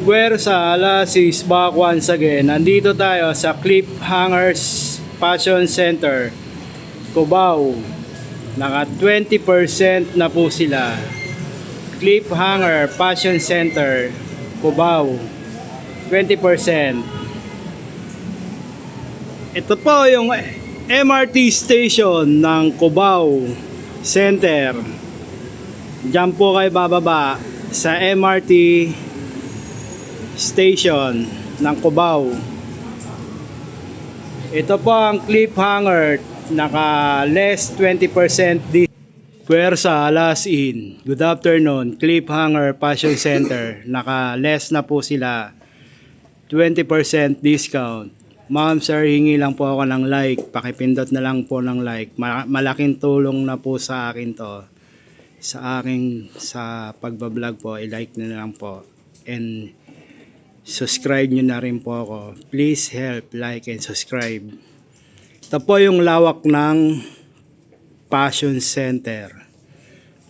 Puwersa, alas is back once again. Nandito tayo sa Cliffhangers Fashion Center, Cubao. Naka 20% na po sila. Cliffhanger Fashion Center, Cubao. 20%. Ito po yung MRT station ng Cubao Center. Diyan po kayo bababa sa MRT station ng Cubao. Ito po ang Cliffhanger, naka less 20% Puwersa, alas in. Good afternoon, Cliffhanger Fashion Center. Naka less na po sila, 20% discount. Ma'am sir, hingi lang po ako ng like, pakipindot na lang po ng like. Malaking tulong na po sa akin to, sa pagbablog po. I-like na lang po, and subscribe nyo na rin po ako. Please help, like and subscribe. Ito po yung lawak ng Fashion Center.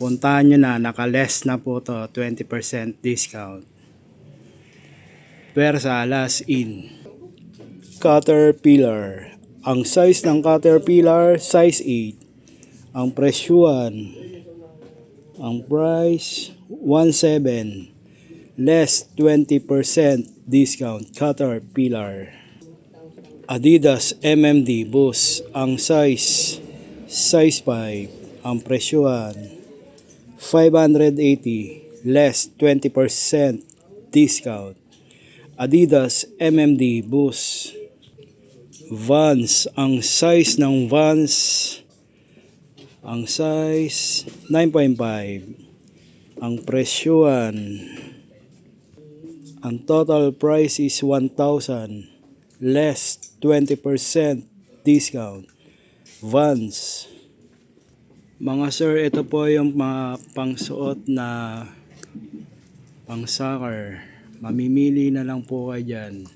Puntahan nyo na, naka-less na po to, 20% discount. Puwersa, alas in. Caterpillar. Ang size ng Caterpillar, size 8. Ang presyuan, ang price 1.7. Less 20% discount. Caterpillar. Adidas MMD Boost. Ang size 5. Ang presyuan 580. Less 20% discount. Adidas MMD Boost. Vans. Ang size ng Vans, ang size 9.5. Ang presyuan, ang total price is 1,000, less 20% discount. Vans. Mga sir, ito po yung mga pangsuot na pang soccer. Mamimili na lang po kayo dyan.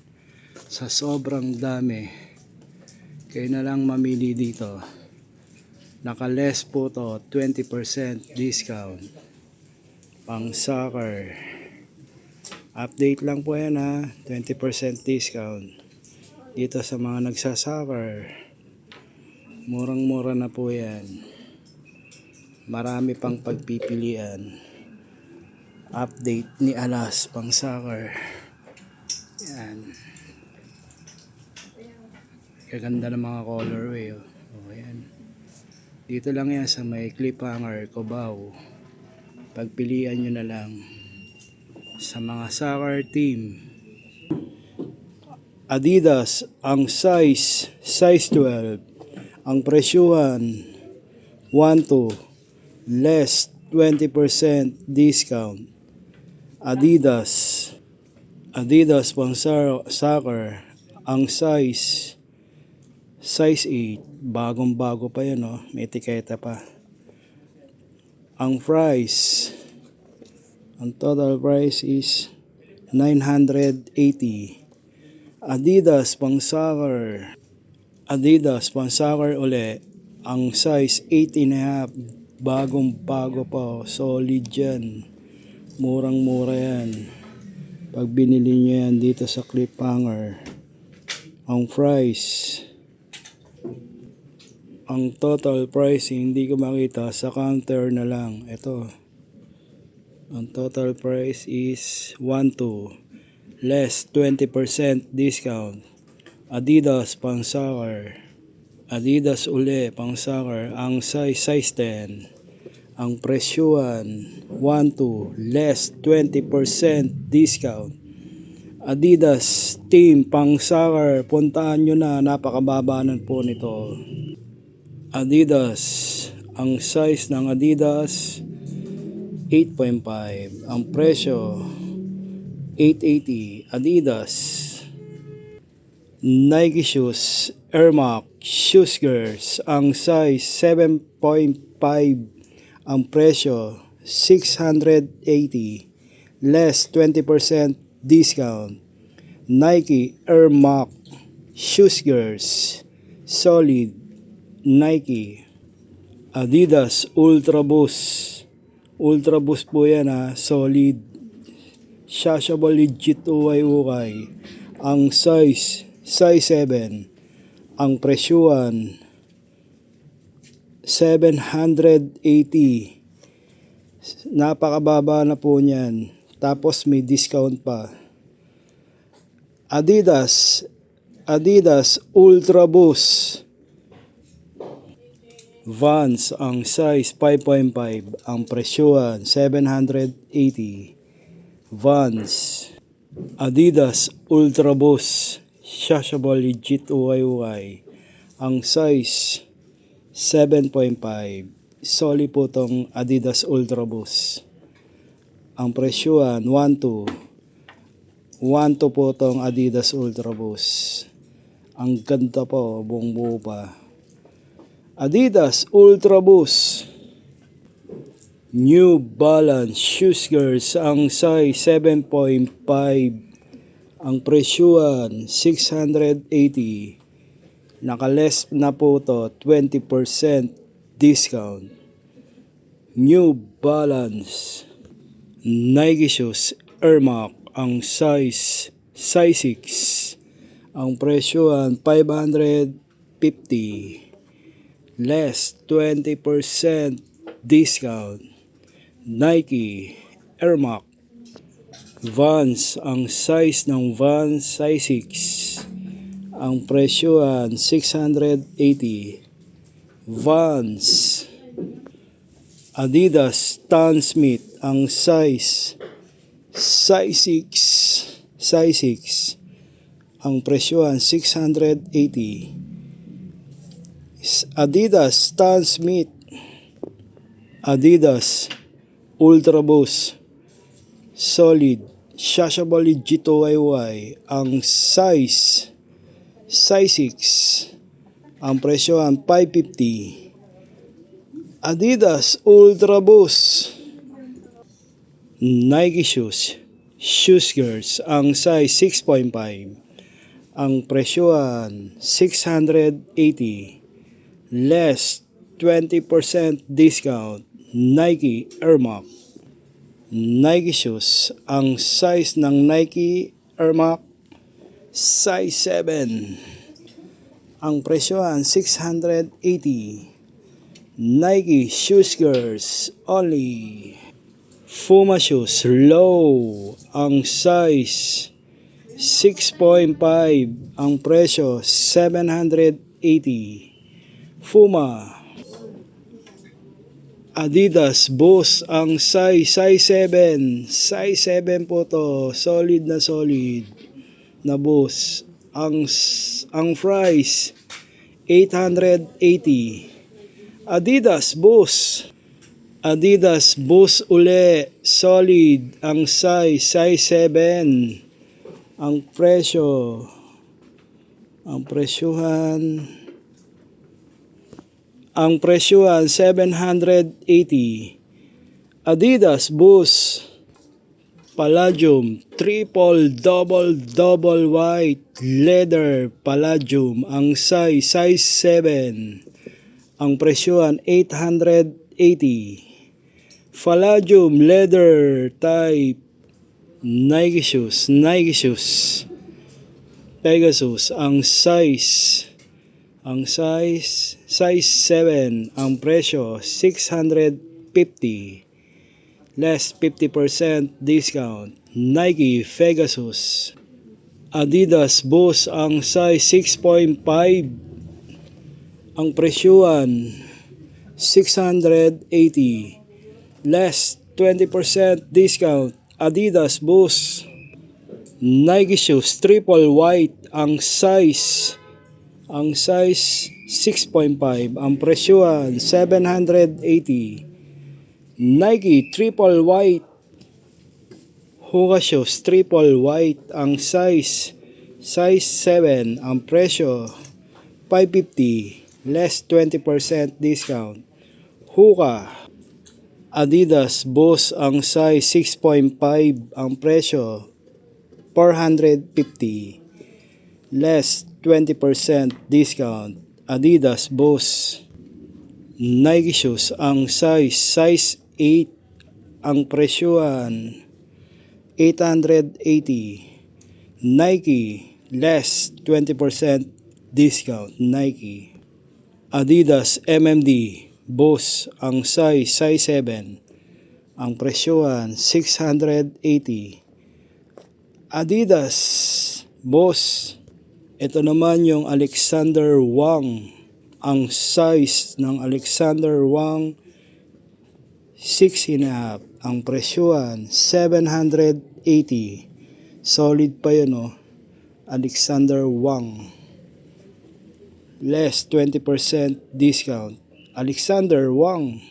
Sa sobrang dami, kayo na lang mamili dito. Naka-less po to, 20% discount. Pang soccer. Update lang po yan ha, 20% discount dito sa mga nagsasoccer. Murang mura na po yan, marami pang pagpipilian. Update ni Alas pang soccer. Yan, kaganda ng mga colorway oh. Oh, yan. Dito lang yan sa may Cliffhanger, Cubao. Pagpilian nyo na lang sa mga soccer team. Adidas, ang size 12. Ang presyuhan 1.2, less 20% discount. Adidas pang soccer, ang size 8. Bagong bago pa yan oh, may etiketa pa. Ang price, ang total price is 980. Adidas pang soccer uli. Ang size 8.5. Bagong bago pa. Solid yan. Murang mura yan. Pag binili nyo yan dito sa Cliffhanger. Ang price, ang total price, hindi ko makita sa counter na lang. Ito. Ang total price is 1.2, less 20% discount. Adidas pang soccer. Adidas uli pang soccer. Ang size 10. Ang presyuhan 1.2, less 20% discount. Adidas team pang soccer. Puntaan nyo na, napakababanan po nito. Adidas. Ang size ng Adidas 8.5. Ang presyo 880. Adidas. Nike shoes, Air Max shoes girls. Ang size 7.5. Ang presyo 680. Less 20% discount. Nike Air Max shoes girls Solid, Nike, Adidas Ultra Boost. Ultra Boost po yan ha, solid. Washable, legit, ukay. Ang size 7. Ang presyuhan 780. Napakababa na po niyan. Tapos may discount pa. Adidas Ultra Boost. Vans, ang size 5.5, ang presyuhan 780. Vans, Adidas Ultra Boost, washable, legit, ukay. Ang size 7.5. Solid po tong Adidas Ultra Boost. Ang presyuhan 1.2. 1.2 po tong Adidas Ultra Boost. Ang ganda po, buong buo pa. Adidas Ultra Boost. New Balance Shoes Girls, ang size 7.5. Ang presyuhan 680. Nakaless na po to, 20% discount. New Balance Nike Shoes Air Max, ang size 6. Ang presyuhan 550. Less 20% discount. Nike Air Max Vans, ang size ng Vans size 6. Ang presyuhan 680. Vans Adidas Stan Smith, ang size 6. Ang presyuhan 680. Adidas Stan Smith. Adidas Ultra Boost, solid, washable, legit, ukay. Ang size 6. Ang presyuhan 550. Adidas Ultra Boost. Nike Shoes Girls, ang size 6.5. Ang presyuhan 680. Less 20% discount. Nike Air Max. Nike Shoes, ang size ng Nike Air Max size 7. Ang presyuhan 680. Nike Shoes Girls only. Puma Shoes Low, ang size 6.5. Ang presyo 780. Puma. Adidas Boost, ang size 7. Size 7 po to, solid na Boost. Ang price 880. Adidas Boost. Adidas Boost uli, solid, ang size 7. Ang presyuhan 780. Adidas Boost Palladium triple double white leather Palladium, ang size 7. Ang presyuhan 880. Palladium leather type Nike Shoes Pegasus, ang size 7. Ang presyo 650. Less 50% discount. Nike Pegasus. Adidas Boost, ang size 6.5. Ang presyuhan 680. Less 20% discount. Adidas Boost. Nike Shoes triple white, ang size 6.5. Ang presyuhan 780. Nike triple white Hoka Shoes triple white, ang size 7. Ang presyo 550. Less 20% discount. Hoka. Adidas Boost, ang size 6.5. Ang presyo 450. Less 20% discount. Adidas Boss. Nike shoes ang size 8, ang presyuhan 880. Nike less 20% discount. Nike. Adidas MMD Boss ang size 7, ang presyuhan 680. Adidas Boss. Ito naman yung Alexander Wang. Ang size ng Alexander Wang 6.5. Ang presyuhan 780. Solid pa yun, oh. Alexander Wang. Less 20% discount. Alexander Wang.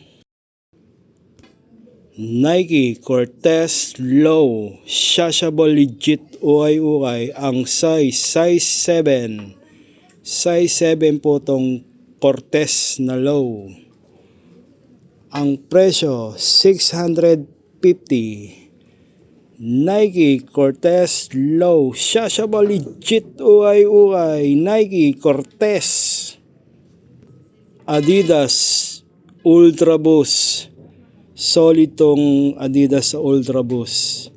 Nike Cortez Low Shashable Legit ukay ang size 7. Size 7 po tong Cortez na low. Ang presyo 650. Nike Cortez Low Shashable Legit ukay Nike Cortez. Adidas Ultra Boost. Solid tong Adidas Ultra Boost.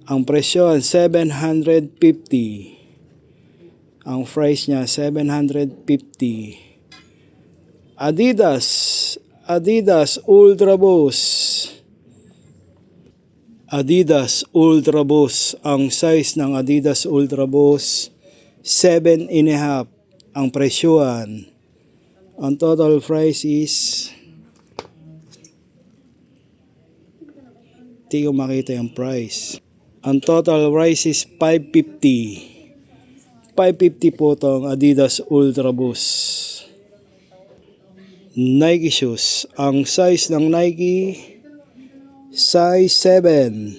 Ang presyo 750. Ang price niya 750. Adidas Ultra Boost. Adidas Ultra Boost. Ang size ng Adidas Ultra Boost 7.5. Ang presyuhan. Ang total price is, hindi ko makita yung price. Ang total price is 550. 550 po tong Adidas Ultra Boost. Nike shoes. Ang size ng Nike size 7.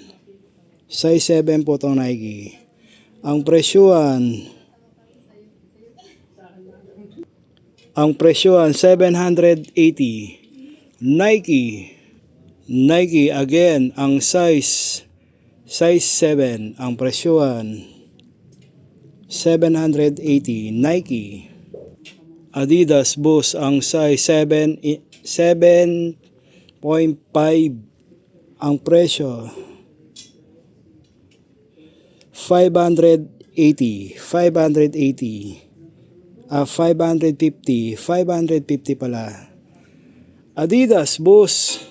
Size 7 po tong Nike. Ang presyuhan 780. Nike again ang size 7. Ang presyuhan 780. Nike. Adidas Boost ang size 7.5. Ang presyo 580. 550 pala. Adidas Boost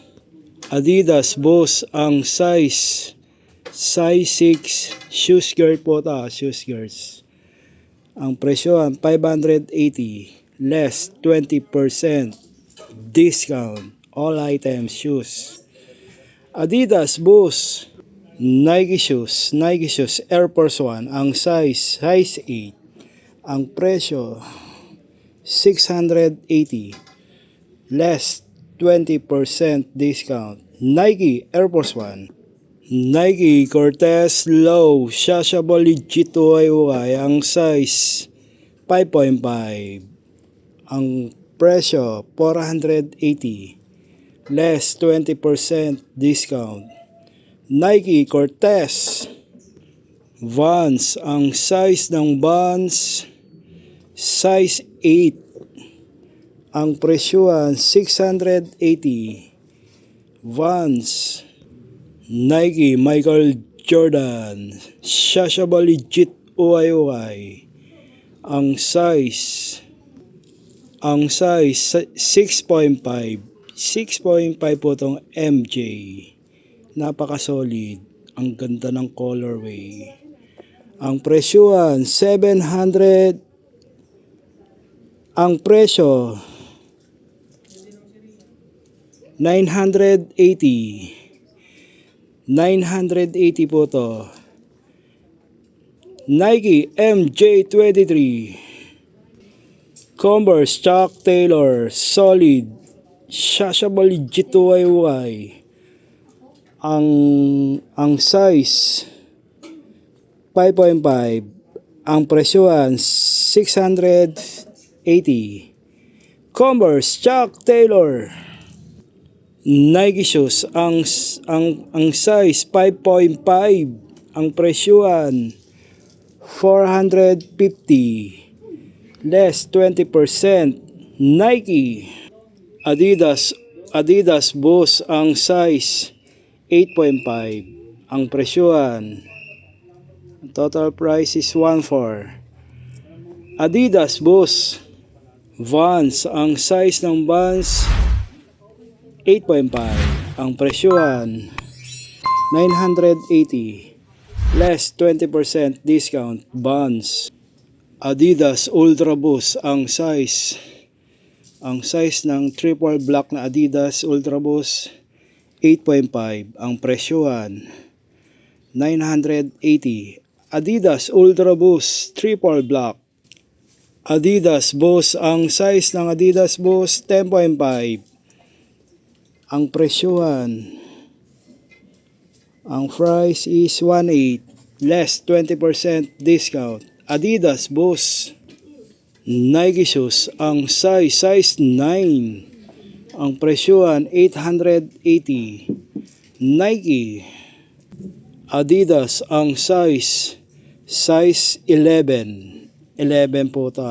ang size 6. Shoe skirt po ta. Shoe skirts. Ang presyo 580. Less 20% discount. All items shoes. Adidas Boost. Nike shoes Air Force 1 ang size 8. Ang presyo 680. Less 20% discount. Nike Air Force 1. Nike Cortez Low Shashable Legit ukay ang size 5.5. Ang presyo 480. Less 20% discount. Nike Cortez. Vans ang size ng Vans size 8. Ang presyuhan 680. Vans. Nike Michael Jordan Shashable Legit ukay. Ang size 6.5 po tong MJ. Napaka solid. Ang ganda ng colorway. Ang presyuhan 700. Ang presyo 980 po to. Nike MJ23. Converse Chuck Taylor solid Shashable Legit ukay. Ang size 5.5. Ang presyuhan 680. Converse Chuck Taylor. Nike shoes ang size 5.5. Ang presyuhan 450. less 20%. Nike, Adidas Boost ang size 8.5. Ang presyohan, total price is 1.4. Adidas Boost Vans, ang size ng Vans 8.5. Ang presyohan 980. Less 20% discount. Vans. Adidas Ultra Boost ang size ng triple black na Adidas Ultra Boost 8.5. Ang presyohan 980. Adidas Ultra Boost triple black. Adidas Boost ang size ng Adidas Boost 10.5. Ang presyohan, ang price is 1.8. Less 20% discount. Adidas Boost Nike shoes ang size 9. Ang presyohan 880. Nike Adidas ang size 11. 11 po ito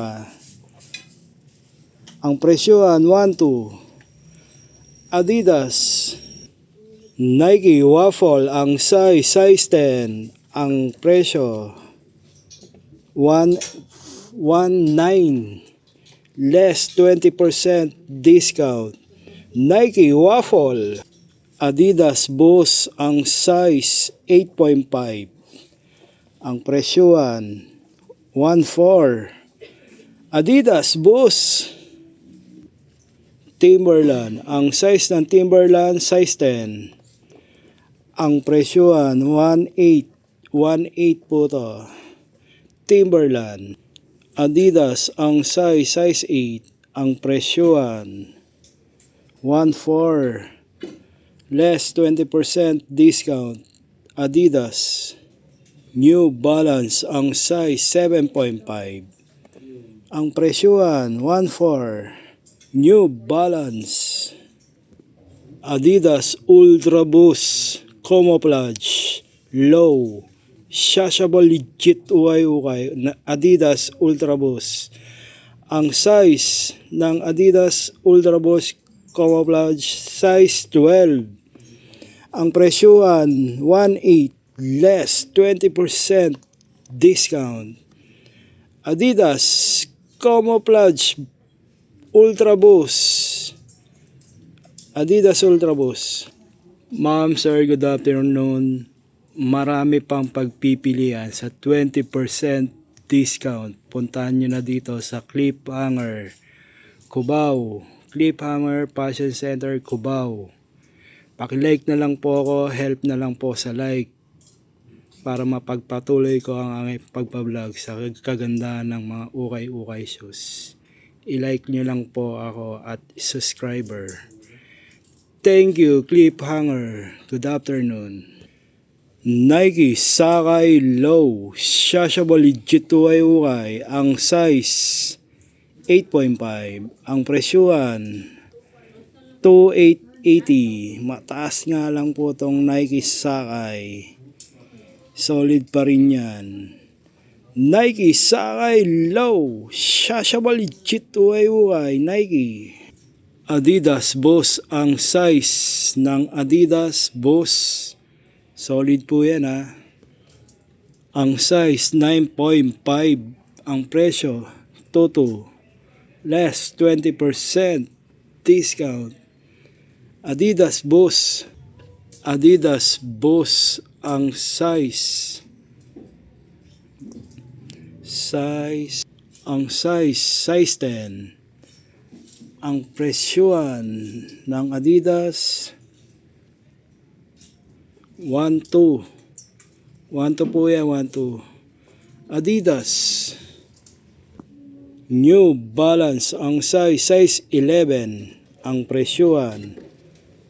Ang presyohan 1.2. Adidas Nike Waffle ang size 10. Ang presyo 1.19. Less 20% discount. Nike Waffle. Adidas Boost ang size 8.5. Ang presyohan 1.4. Adidas Boost Timberland ang size ng Timberland size 10. Ang presyohan 1.8. 1.8 po to. Timberland Adidas ang size 8. Ang presyohan 1.4. Less 20% discount. Adidas New Balance ang size 7.5. Ang presyohan 1.4. New Balance Adidas Ultra Boost Camouflage Low Shashable Legit Ukay na Adidas Ultra Boost. Ang size ng Adidas Ultra Boost Camouflage size 12. Ang presyohan 1.8. Less 20% discount. Adidas Camouflage Ultra Boost. Adidas Ultra Boost. Ma'am, sir, good afternoon. Marami pang pagpipilian sa 20% discount. Puntahan nyo na dito sa Cliffhanger Cubao. Cliffhanger Fashion Center Cubao. Paki-like na lang po ako, help na lang po sa like para mapagpatuloy ko ang aking pagpa-vlog sa kagandahan ng mga ukay-ukay shoes. I-like nyo lang po ako at subscriber. Thank you, Cliffhanger. Good afternoon. Nike Sakay Low Shashable Legit Ukay ang size 8.5. Ang presyohan 2.880. Mataas nga lang po tong Nike Sakay. Solid pa rin yan. Nike Sakay Low Shashable Legit Ukay Nike. Adidas Boost ang size ng Adidas Boost. Solid po yan Ang size 9.5. Ang presyo 2.2. Less 20% discount. Adidas Boost. Adidas Boost ang size 10. Ang presyohan ng Adidas 1.2. 1.2 po yan, 1.2. Adidas New Balance ang size 11. Ang presyohan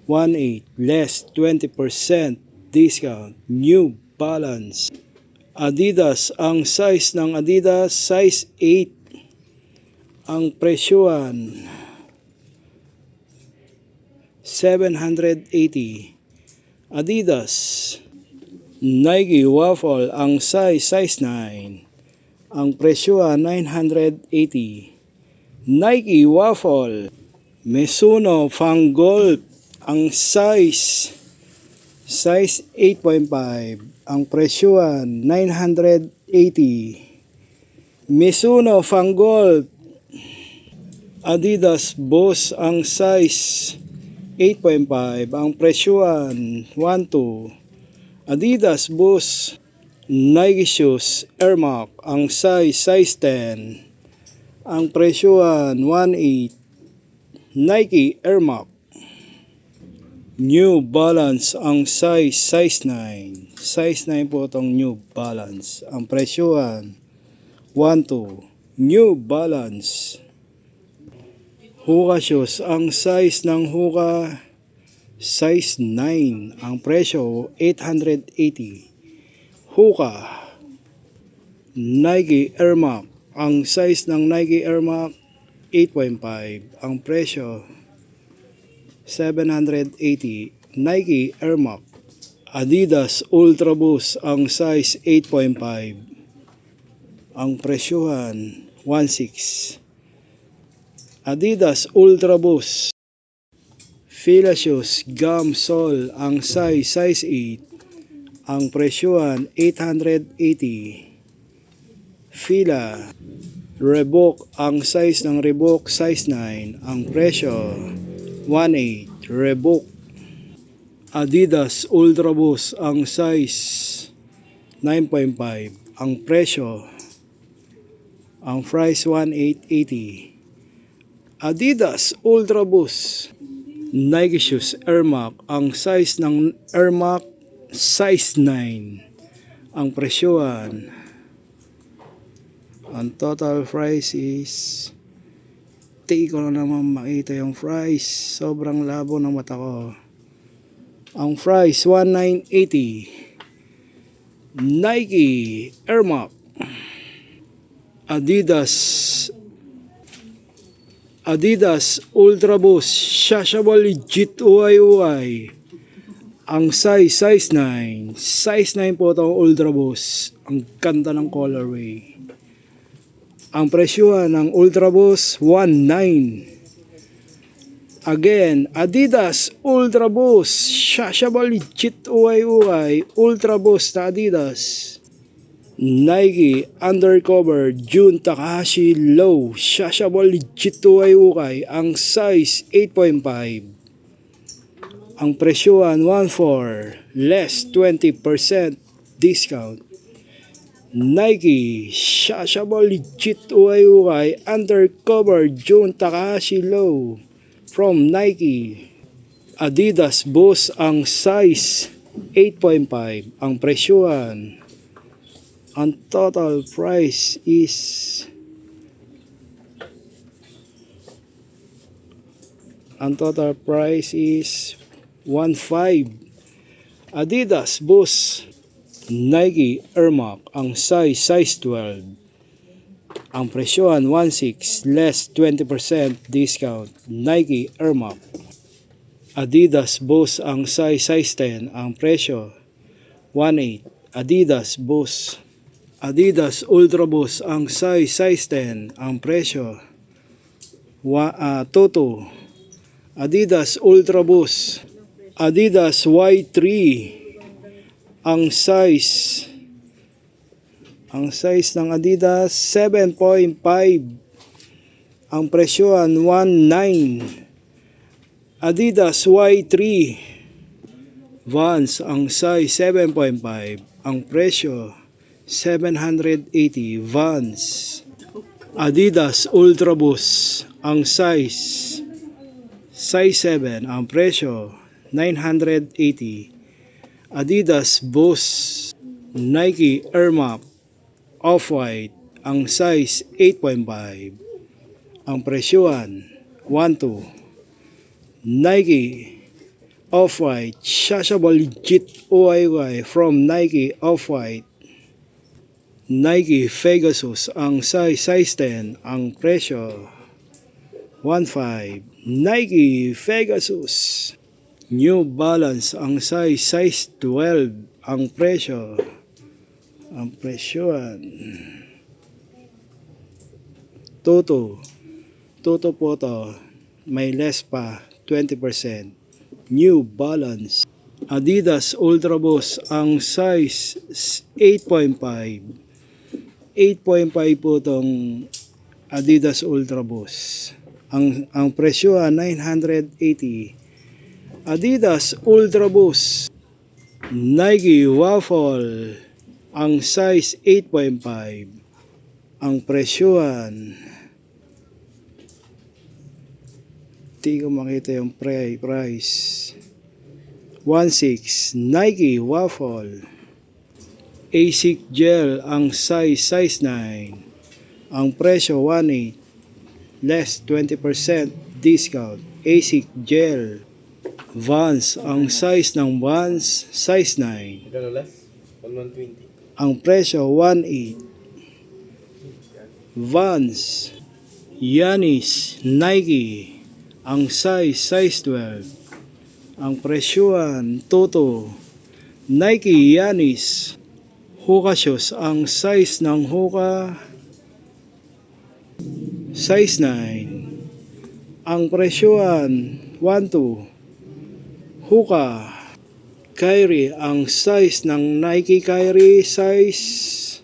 1.8. Less 20% discount. New Balance Adidas ang size ng Adidas size 8. Ang presyohan 780. Adidas Nike Waffle ang size 9. Ang presyo 980. Nike Waffle, Mizuno Fang Golf, ang size 8.5. Ang presyo 980. Mizuno Fang Golf. Adidas Boss, ang size 8.5. Ang presyo 12. Adidas Boss. Nike Shoes Air Max, ang size 10. Ang presyo 1.8. Nike Air Max. New Balance, ang size 9. Size 9 po itong New Balance. Ang presyo 1.2. New Balance. Hoka Shoes, ang size ng Hoka size 9. Ang presyo 880. Hoka. Nike Air Max, ang size ng Nike Air Max 8.5. Ang presyo 780. Nike Air Max. Adidas Ultra Boost, ang size 8.5. Ang presyohan 1.6. Adidas Ultra Boost. Fila Shoes Gum Sole, ang size 8. Ang presyohan 880. Fila. Reebok, ang size ng Reebok size 9. Ang presyo 1.8. Reebok. Adidas Ultra Boost, ang size 9.5. Ang presyo, ang price 1.880. Adidas Ultra Boost. Nike Shoes Air Max, ang size ng Air Max size 9. Ang presyohan, ang total price is, di ko na naman makita yung price, sobrang labo ng mata ko. Ang price 1,980. Nike Air Max. Adidas Ultra Boost Shashable Legit UY. Ang size 9. Size 9 po itong Ultra Boost. Ang ganda ng colorway. Ang presyo ng Ultra Boost 1.9. Again, Adidas Ultra Boost Shashable Legit UY. Ultra Boost na Adidas. Nike Undercover Jun Takahashi Low Shashable Legit UY. Ang size 8.5. Ang presyohan 1.4, less 20% discount. Nike Shashable Legit UY Undercover Jun Takahashi Low from Nike. Adidas Boost, ang size 8.5. Ang presyohan, ang total price is 1.5. Adidas Boost Nike Air Max, ang size 12. Ang presyohan 1.6, less 20% discount. Nike Air Max. Adidas Boost, ang size 10. Ang presyo 1.8. Adidas Boost. Adidas Ultra Boost, ang size 10. Ang presyo 2.2. Adidas Ultra Boost. Adidas Y3, ang size ng Adidas 7.5. Ang presyohan 1.9. Adidas Y3 Vans, ang size 7.5. Ang presyo 780. Vans. Adidas Ultra Boost, ang size 7. Ang presyo 980. Adidas Boost Nike Air Max Off-White, ang size 8.5. Ang presyohan 1.2. Nike Off-White Shashable Legit UY from Nike Off-White. Nike Pegasus, ang size 10. Ang presyo 1.5. Nike Pegasus. New Balance, ang size 12. Ang presyohan Toto. Toto po to. May less pa. 20%. New Balance. Adidas Ultra Boost. Ang size 8.5. 8.5 po tong Adidas Ultra Boost. Ang presyo 980. Adidas Ultra Boost. Nike Waffle. Ang size 8.5. Ang presyohan, di ko makita yung price. 1.6. Nike Waffle. ASIC Gel. Ang size 9. Ang presyo 1.8. Less 20% discount. ASIC Gel. Vans. Ang size ng Vans, size 9. Gano'n less? 120. Ang presyo 1.8. Vans. Yanis. Nike. Ang size 12. Ang presyohan, Toto. Nike Yanis. Hoka shoes. Ang size ng Hoka, size 9. Ang presyohan, 1.2. Hoka. Kyrie. Ang size ng Nike Kyrie, size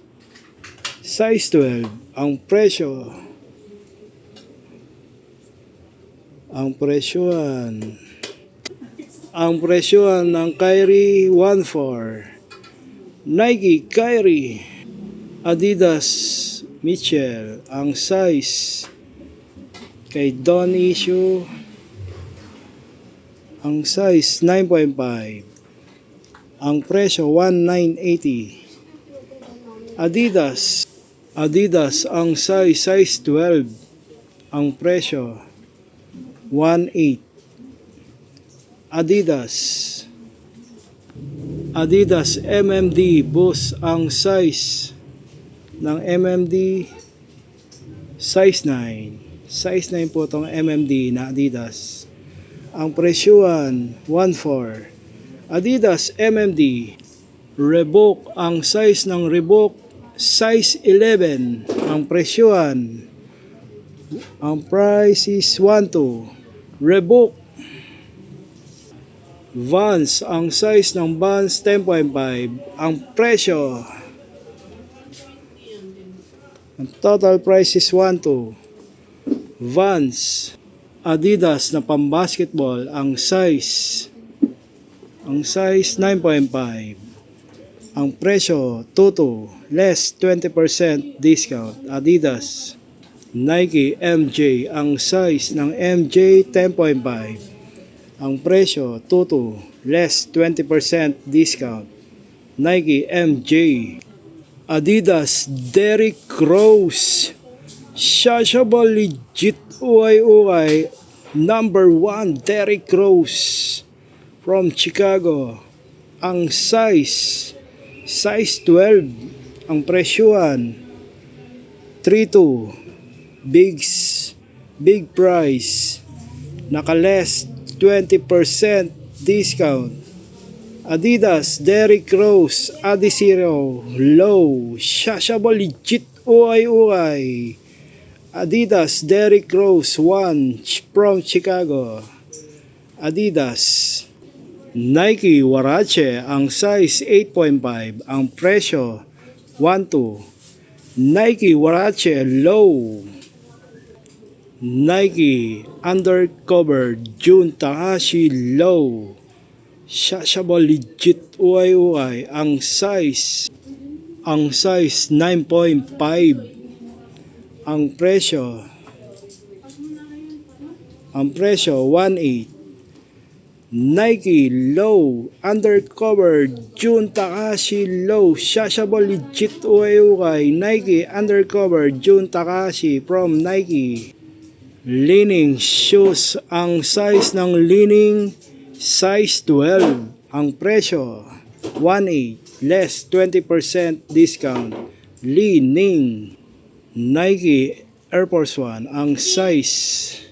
12. Ang presyo, ang presyohan ng Kyrie 1.4. Nike Kyrie. Adidas Mitchell. Ang size kay Don Issue, ang size 9.5. Ang presyo 1,980. Adidas ang size 12. Ang presyo 1.8. Adidas MMD Boost. Ang size ng MMD, size 9. Size 9 po itong MMD na Adidas. Ang presyuhan 1.4. Adidas MMD. Reebok. Ang size ng Reebok, size 11. Ang presyuhan, ang price is 1.2. Reebok. Vans. Ang size ng Vans 10.5. Ang presyo, ang total price is 1.2. Vans. Adidas na pambasketball. Ang size 9.5. Ang presyo 2.2. Less 20% discount. Adidas. Nike MJ. Ang size ng MJ 10.5. Ang presyo 2.2. Less 20% discount. Nike MJ. Adidas Derrick Rose. Shashable legit ukay. Number 1 Derrick Rose from Chicago. Ang size 12. Ang presyuhan 3.2. Big price. Naka-less 20% discount. Adidas Derrick Rose Adizero Low. Shashable legit ukay. Adidas Derrick Rose 1 from Chicago. Adidas. Nike Huarache. Ang size 8.5. Ang presyo 1.2. Nike Huarache Low. Nike Undercover Jun Takahashi Low. Shashable legit ukay. Ang size 9.5. Ang presyo 1.8. Nike Low Undercover Jun Takahashi Low. Shashable legit ukay. Nike Undercover Jun Takahashi from Nike. Leaning shoes. Ang size ng Leaning, size 12. Ang presyo 1.8. Less 20% discount. Leaning. Nike Air Force 1. Ang size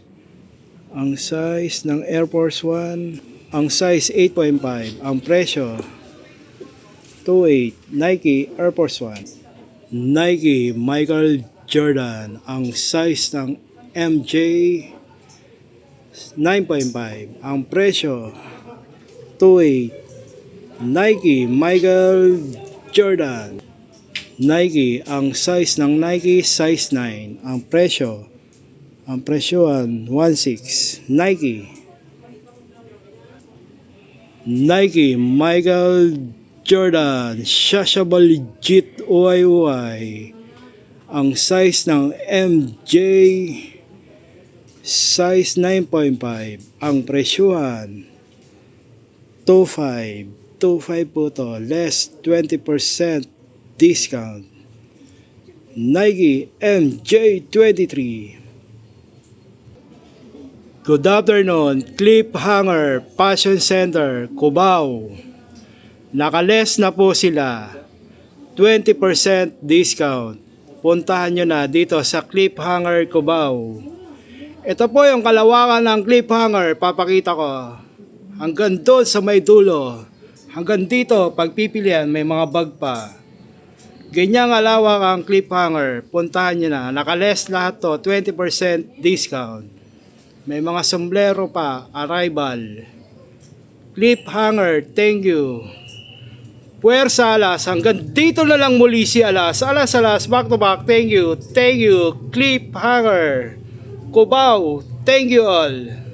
ng Air Force 1, ang size 8.5. Ang presyo 2.8. Nike Air Force 1. Nike Michael Jordan. Ang size ng MJ 9.5. Ang presyo 2.8. Nike Michael Jordan. Nike, ang size ng Nike size 9. Ang presyohan 1.6. Nike Michael Jordan Shashable Legit UY. Ang size ng MJ size 9.5. Ang presyohan 2.5. 2.5 po to, less 20% discount. Nike MJ23. Good afternoon, Clip Hanger Fashion Center, Cubao. Nakales na po sila. 20% discount. Puntahan nyo na dito sa Clip Hanger Cubao. Ito po yung kalawakan ng Clip Hanger, papakita ko. Hanggang doon sa may dulo. Hanggang dito, pagpipilian, may mga bag pa. Ganyang alawak ang Clip Hanger. Puntahan nyo na. Nakales lahat to, 20% discount. May mga sombrero pa, arrival. Clip Hanger, thank you. Puwersa Alas, hanggang dito na lang muli si Alas. Alas, back to back, thank you. Clip Hanger, Cubao, thank you all.